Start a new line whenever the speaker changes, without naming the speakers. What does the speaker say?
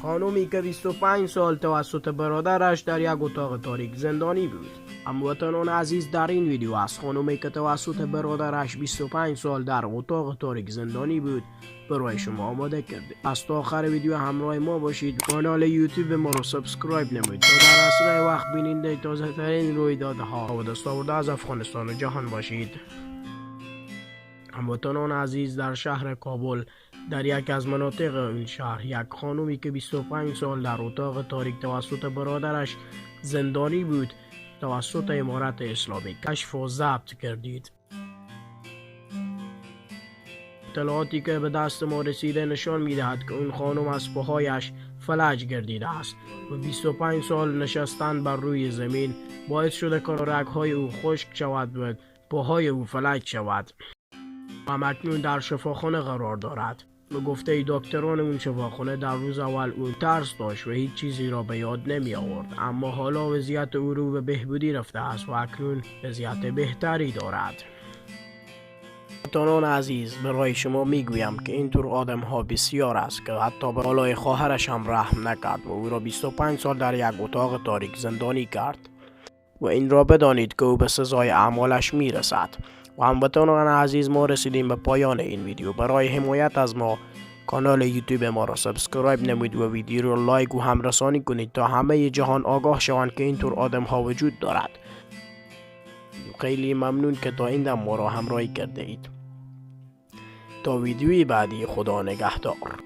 خانومی که 25 سال توسط برادرش در یک اتاق تاریک زندانی بود. هموطنان عزیز، در این ویدیو از خانومی که توسط برادرش 25 سال در اتاق تاریک زندانی بود برای شما آماده کرده. از تا آخر ویدیو همراه ما باشید. کانال یوتیوب ما رو سابسکرایب نمایید تا در اسرع وقت بیننده تازه ترین رویدادها و دستاورد از افغانستان و جهان باشید. هموطنان عزیز، در شهر کابل در یک از مناطق این شهر یک خانومی که 25 سال در اتاق تاریک توسط برادرش زندانی بود توسط امارت اسلامی کشف و ضبط کردید. اطلاعاتی که به دست ما رسیده نشان می‌دهد که اون خانم از پاهایش فلج گردیده است و 25 سال نشستن بر روی زمین باعث شده که رگ‌های او خشک شود و پاهای او فلج شود و اکنون در شفاخانه قرار دارد. به گفته دکتران اون شفاخانه در روز اول او ترس داشت و هیچ چیزی را به یاد نمی آورد، اما حالا وضعیت او رو به بهبودی رفته است و اکنون وضعیت بهتری دارد. هموطنان عزیز، برای شما میگویم که اینطور آدم ها بسیار است که حتی به بالای خواهرش هم رحم نکرد و او را 25 سال در یک اتاق تاریک زندانی کرد و این را بدانید که او به سزای اعمالش میرسد. و هموطنان عزیز، ما رسیدیم به پایان این ویدیو. برای حمایت از ما کانال یوتیوب ما را سابسکرایب نمایید و ویدیو را لایک و همرسانی کنید تا همه جهان آگاه شوند که اینطور آدم ها وجود دارد. خیلی ممنون که تا این دم ما را همراهی کرده اید. تا ویدیوی بعدی، خدا نگهدار.